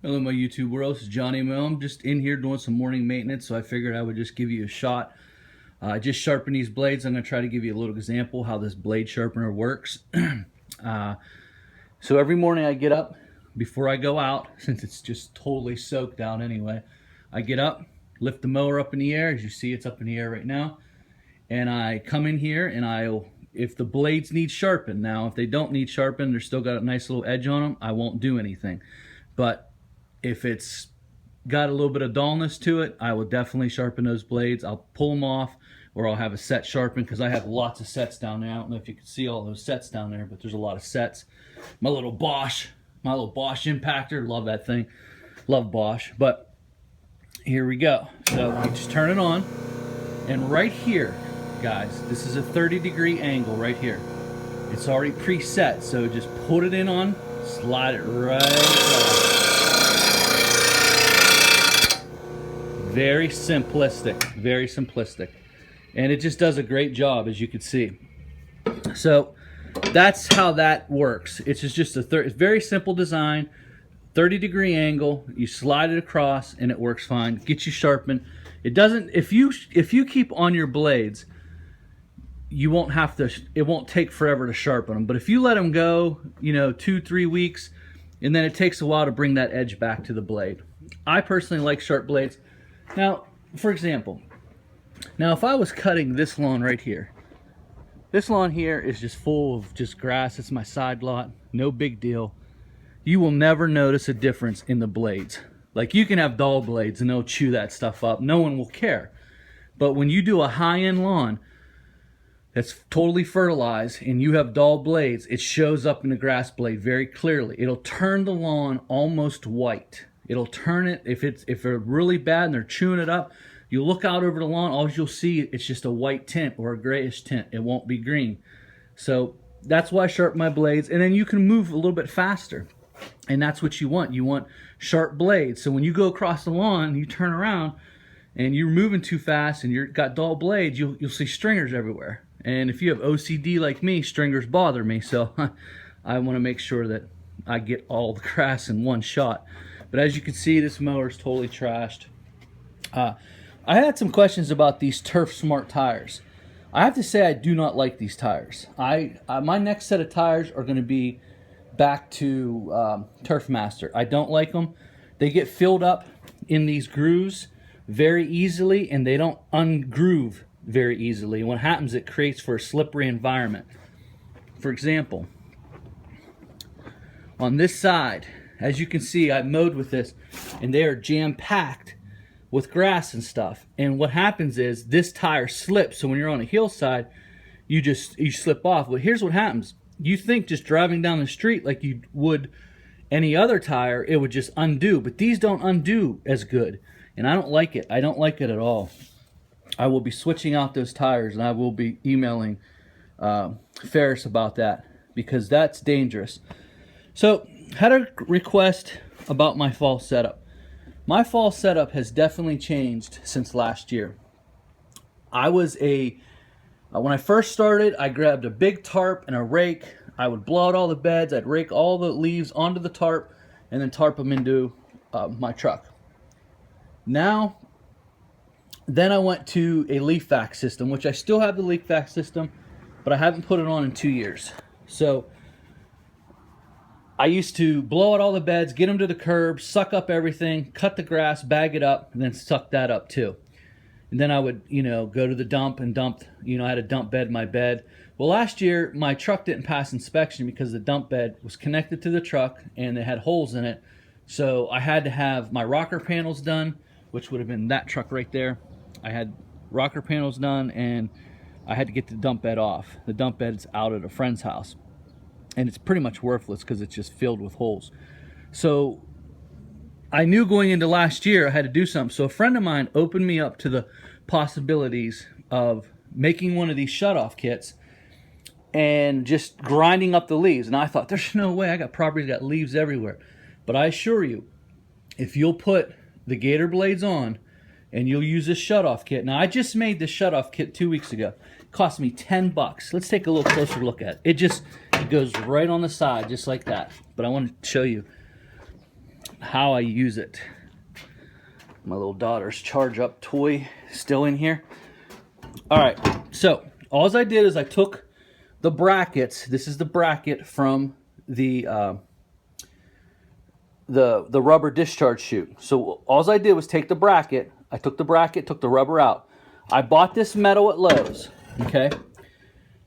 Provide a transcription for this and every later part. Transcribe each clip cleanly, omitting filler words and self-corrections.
Hello, my YouTube world. This is Johnny Mill. I'm just in here doing some morning maintenance, so I figured I would just give you a shot. I just sharpened these blades. I'm going to try to give you a little example how this blade sharpener works. So every morning I get up, before I go out, since it's just totally soaked out anyway, I get up, lift the mower up in the air. As you see, it's up in the air right now. And I come in here and if the blades need sharpened, now if they don't need sharpened, they're still got a nice little edge on them, I won't do anything. But if it's got a little bit of dullness to it, I will definitely sharpen those blades. I'll pull them off, or I'll have a set sharpened, because I have lots of sets down there. I don't know if you can see all those sets down there, but there's a lot of sets. My little Bosch impactor, love that thing. Love Bosch. But here we go. So you just turn it on, and right here, guys, this is a 30-degree angle right here. It's already preset, so just put it in on, slide it right across. Very simplistic, very simplistic. And it just does a great job, as you can see. So that's how that works. It's just a very simple design, 30-degree angle. You slide it across and it works fine. Get you sharpened. It doesn't, if you keep on your blades, you won't have to, it won't take forever to sharpen them. But if you let them go, 2-3 weeks, and then it takes a while to bring that edge back to the blade. I personally like sharp blades. Now, for example, if I was cutting this lawn right here, this lawn here is just full of just grass. It's my side lot, no big deal. You will never notice a difference in the blades. Like, you can have dull blades and they'll chew that stuff up. No one will care. But when you do a high-end lawn that's totally fertilized and you have dull blades, it shows up in the grass blade very clearly. It'll turn the lawn almost white. It'll turn it, if they're really bad and they're chewing it up, you look out over the lawn, all you'll see, it's just a white tint or a grayish tint. It won't be green. So that's why I sharpen my blades. And then you can move a little bit faster. And that's what you want. You want sharp blades. So when you go across the lawn, you turn around and you're moving too fast and you've got dull blades, you'll see stringers everywhere. And if you have OCD like me, stringers bother me. So I want to make sure that I get all the grass in one shot. But as you can see, this mower is totally trashed. I had some questions about these Turf Smart tires. I have to say I do not like these tires. My next set of tires are going to be back to Turf Master. I don't like them. They get filled up in these grooves very easily, and they don't ungroove very easily. And what happens, it creates for a slippery environment. For example, on this side, as you can see, I mowed with this, and they are jam-packed with grass and stuff. And what happens is this tire slips, so when you're on a hillside, you slip off. But here's what happens. You think just driving down the street like you would any other tire, it would just undo. But these don't undo as good, and I don't like it. I don't like it at all. I will be switching out those tires, and I will be emailing Ferris about that, because that's dangerous. So, had a request about my fall setup. My fall setup has definitely changed since last year. When I first started, I grabbed a big tarp and a rake. I would blow out all the beds. I'd rake all the leaves onto the tarp and then tarp them into my truck. Then I went to a leaf vac system, which I still have the leaf vac system, but I haven't put it on in 2 years. So I used to blow out all the beds, get them to the curb, suck up everything, cut the grass, bag it up, and then suck that up too. And then I would, go to the dump and dump, I had a dump bed in my bed. Well, last year, my truck didn't pass inspection because the dump bed was connected to the truck and it had holes in it. So I had to have my rocker panels done, which would have been that truck right there. I had rocker panels done, and I had to get the dump bed off. The dump bed's out at a friend's house, and it's pretty much worthless because it's just filled with holes. So I knew going into last year I had to do something. So a friend of mine opened me up to the possibilities of making one of these shutoff kits and just grinding up the leaves. And I thought, there's no way. I got property that got leaves everywhere. But I assure you, if you'll put the gator blades on and you'll use this shutoff kit. Now, I just made this shutoff kit 2 weeks ago. It cost me $10. Let's take a little closer look at it. It goes right on the side, just like that. But I want to show you. how I use it. My little daughter's charge up toy still in here. All right, so all I did is I took the brackets. This is the bracket from the rubber discharge chute. So all I did was take the bracket. I took the bracket, took the rubber out. I bought this metal at Lowe's. Okay,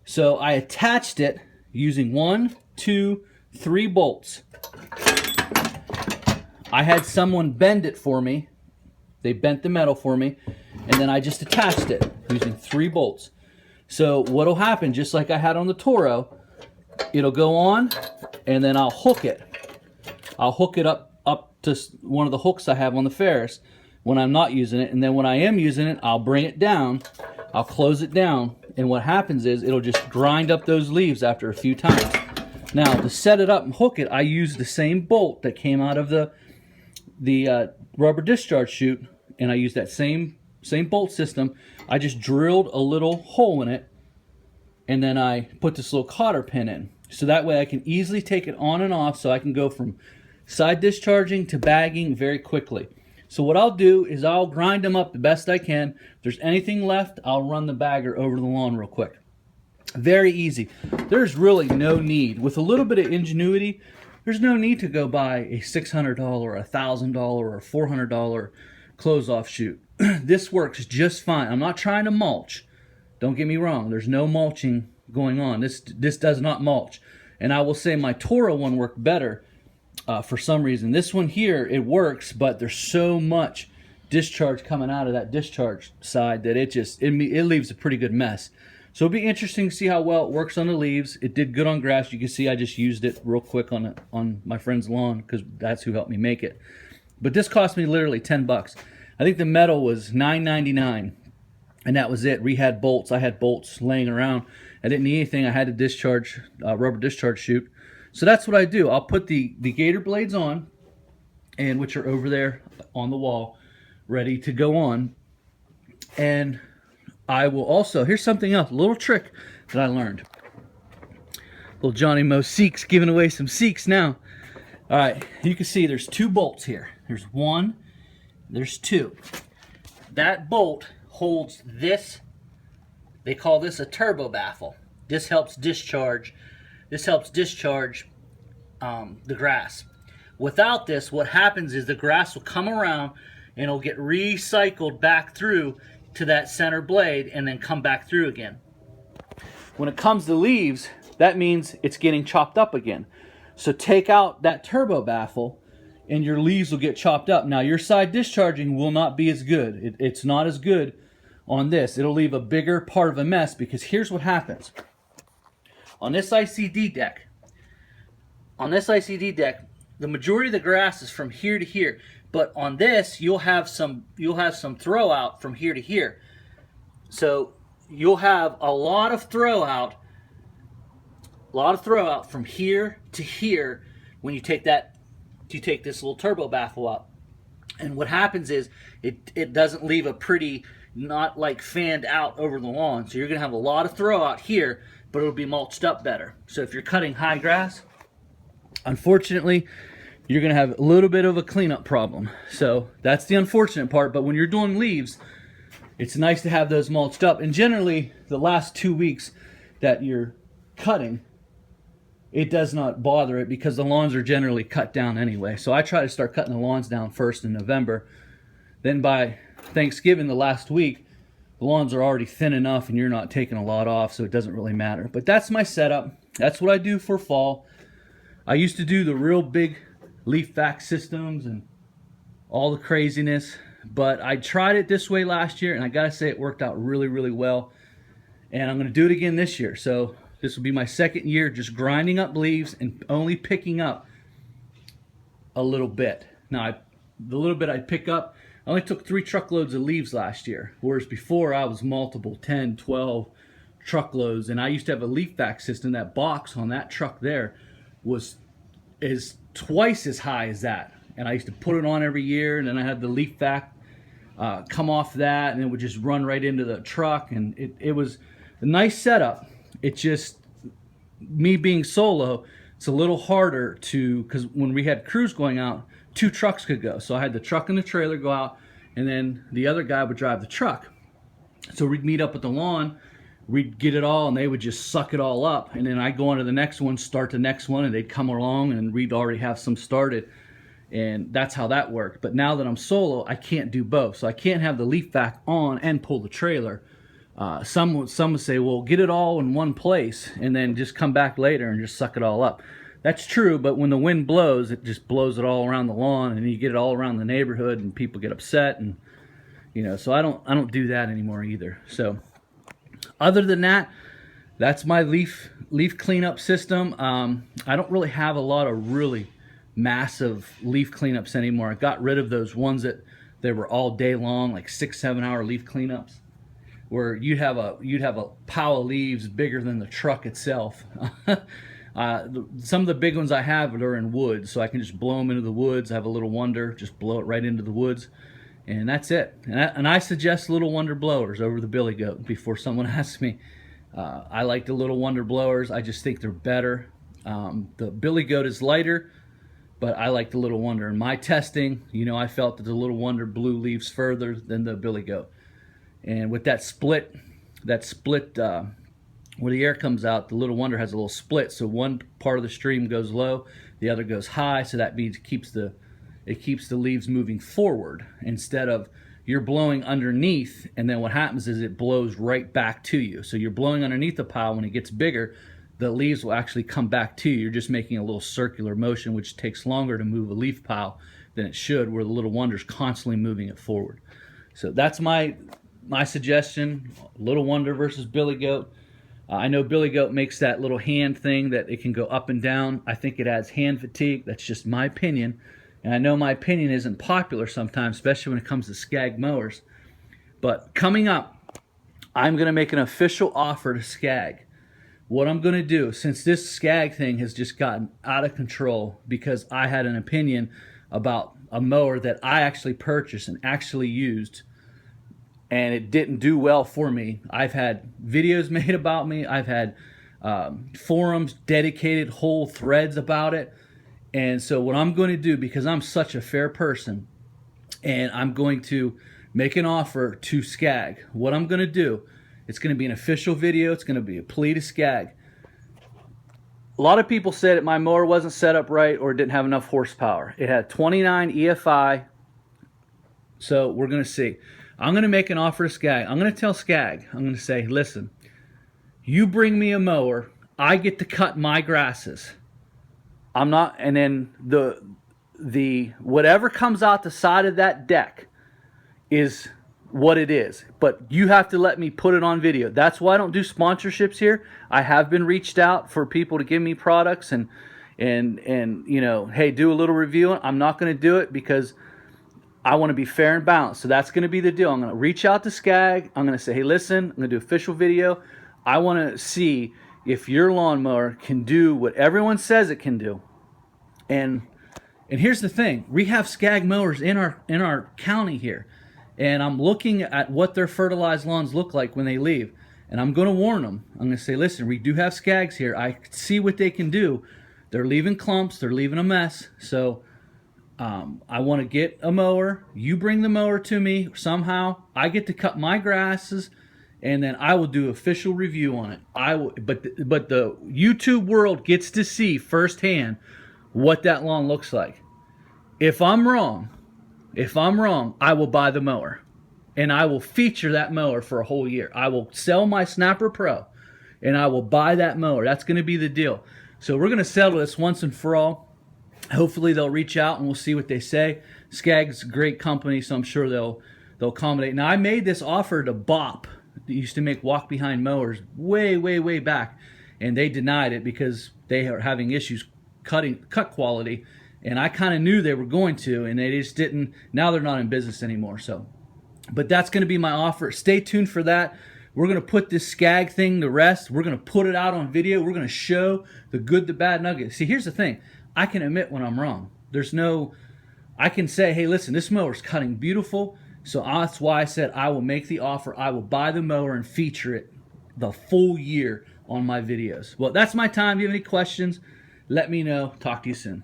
so I attached it using 1, 2, 3 bolts. I had someone bend it for me. They bent the metal for me, and then I just attached it using 3 bolts. So what'll happen, just like I had on the Toro, it'll go on, and then I'll hook it. I'll hook it up to one of the hooks I have on the Ferris when I'm not using it, and then when I am using it, I'll bring it down, I'll close it down, and what happens is it'll just grind up those leaves after a few times. Now, to set it up and hook it, I used the same bolt that came out of the rubber discharge chute, and I used that same bolt system. I just drilled a little hole in it, and then I put this little cotter pin in. So that way I can easily take it on and off, so I can go from side discharging to bagging very quickly. So what I'll do is I'll grind them up the best I can. If there's anything left, I'll run the bagger over the lawn real quick. Very easy. There's really no need. With a little bit of ingenuity, there's no need to go buy a $600, $1,000, or $400 close-off chute. This works just fine. I'm not trying to mulch. Don't get me wrong. There's no mulching going on. This does not mulch. And I will say my Toro one worked better for some reason. This one here, it works, but there's so much discharge coming out of that discharge side that it leaves a pretty good mess. So it'll be interesting to see how well it works on the leaves. It did good on grass. You can see I just used it real quick on my friend's lawn because that's who helped me make it. But this cost me literally 10 bucks. I think the metal was $9.99, and that was it. We had bolts. I had bolts laying around. I didn't need anything. I had a discharge, rubber discharge chute. So that's what I do. I'll put the gator blades on, and which are over there on the wall, ready to go on. And I will also, here's something else, a little trick that I learned. Little Johnny Mo Seeks, giving away some Seeks now. All right, you can see there's 2 bolts here. There's 1, there's 2. That bolt holds this, they call this a turbo baffle. This helps discharge the grass. Without this, what happens is the grass will come around and it'll get recycled back through to that center blade and then come back through again. When it comes to leaves, that means it's getting chopped up again. So take out that turbo baffle and your leaves will get chopped up. Now your side discharging will not be as good. It's not as good on this. It'll leave a bigger part of a mess because here's what happens. On this ICD deck, the majority of the grass is from here to here. But on this, you'll have some throw out from here to here. So you'll have a lot of throw out from here to here when you take this little turbo baffle out. And what happens is it doesn't leave a pretty, not like fanned out over the lawn. So you're gonna have a lot of throw out here, but it'll be mulched up better. So if you're cutting high grass, unfortunately, you're going to have a little bit of a cleanup problem. So that's the unfortunate part. But when you're doing leaves, it's nice to have those mulched up. And generally, the last 2 weeks that you're cutting, it does not bother it because the lawns are generally cut down anyway. So I try to start cutting the lawns down first in November. Then by Thanksgiving, the last week, the lawns are already thin enough and you're not taking a lot off, so it doesn't really matter. But that's my setup. That's what I do for fall. I used to do the real big leaf vac systems and all the craziness, but I tried it this way last year and I gotta say it worked out really, really well. And I'm gonna do it again this year. So this will be my second year just grinding up leaves and only picking up a little bit. Now, the little bit I pick up, I only took 3 truckloads of leaves last year, whereas before I was multiple, 10, 12 truckloads. And I used to have a leaf vac system. That box on that truck there is twice as high as that, and I used to put it on every year, and then I had the leaf vac come off that, and it would just run right into the truck, and it was a nice setup. It just, me being solo, it's a little harder to, because when we had crews going out 2 trucks could go. So I had the truck and the trailer go out, and then the other guy would drive the truck. So we'd meet up at the lawn, we'd get it all, and they would just suck it all up. And then I'd go on to the next one, start the next one, and they'd come along, and we'd already have some started. And that's how that worked. But now that I'm solo, I can't do both. So I can't have the leaf vac on and pull the trailer. Some would say, well, get it all in one place and then just come back later and just suck it all up. That's true, but when the wind blows, it just blows it all around the lawn, and you get it all around the neighborhood, and people get upset, and so I don't do that anymore either. So other than that, that's my leaf cleanup system. I don't really have a lot of really massive leaf cleanups anymore. I got rid of those ones that they were all day long, like 6-7 hour leaf cleanups, where you'd have a pile of leaves bigger than the truck itself. Some of the big ones I have are in woods, so I can just blow them into the woods. I have a Little Wonder, just blow it right into the woods, and that's it. And I suggest Little Wonder blowers over the Billy Goat before someone asks me. I like the Little Wonder blowers. I just think they're better. The Billy Goat is lighter, but I like the Little Wonder. In my testing, I felt that the Little Wonder blew leaves further than the Billy Goat. And with that split where the air comes out, the Little Wonder has a little split, so one part of the stream goes low, the other goes high, so that means it keeps the leaves moving forward instead of you're blowing underneath, and then what happens is it blows right back to you. So you're blowing underneath the pile. When it gets bigger, the leaves will actually come back to you. You're just making a little circular motion, which takes longer to move a leaf pile than it should, where the Little Wonder's constantly moving it forward. So that's my suggestion, Little Wonder versus Billy Goat. I know Billy Goat makes that little hand thing that it can go up and down. I think it adds hand fatigue. That's just my opinion. And I know my opinion isn't popular sometimes, especially when it comes to Scag mowers. But coming up, I'm going to make an official offer to Scag. What I'm going to do, since this Scag thing has just gotten out of control because I had an opinion about a mower that I actually purchased and actually used, and it didn't do well for me. I've had videos made about me. I've had forums, dedicated whole threads about it. And so what I'm going to do, because I'm such a fair person, and I'm going to make an offer to Scag. What I'm going to do, it's going to be an official video. It's going to be a plea to Scag. A lot of people said that my mower wasn't set up right or it didn't have enough horsepower. It had 29 EFI. So we're going to see. I'm going to make an offer to Scag. I'm going to tell Scag, I'm going to say, listen, you bring me a mower, I get to cut my grasses. I'm not, and then the whatever comes out the side of that deck is what it is. But you have to let me put it on video. That's why I don't do sponsorships here. I have been reached out for people to give me products and hey, do a little review. I'm not going to do it because I want to be fair and balanced. So that's going to be the deal. I'm going to reach out to Scag. I'm going to say, hey, listen, I'm going to do official video. I want to see if your lawnmower can do what everyone says it can do. And here's the thing. We have Scag mowers in our county here. And I'm looking at what their fertilized lawns look like when they leave. And I'm going to warn them. I'm going to say, listen, we do have Scags here. I see what they can do. They're leaving clumps. They're leaving a mess. So I want to get a mower. You bring the mower to me somehow. I get to cut my grasses, and then I will do official review on it. But the YouTube world gets to see firsthand what that lawn looks like. If I'm wrong, I will buy the mower, and I will feature that mower for a whole year. I will sell my Snapper Pro, and I will buy that mower. That's going to be the deal. So we're going to settle this once and for all. Hopefully they'll reach out and we'll see what they say. Scag's a great company, so I'm sure they'll accommodate. Now, I made this offer to Bop, that used to make walk-behind mowers way back, and they denied it because they are having issues cut quality, and I kind of knew they were going to, and they just didn't. Now they're not in business anymore. So, but that's going to be my offer. Stay tuned for that. We're going to put this Scag thing to rest. We're going to put it out on video. We're going to show the good, the bad, and ugly. See, here's the thing. I can admit when I'm wrong. I can say, hey, listen, this mower's cutting beautiful. So that's why I said I will make the offer. I will buy the mower and feature it the full year on my videos. Well, that's my time. If you have any questions, let me know. Talk to you soon.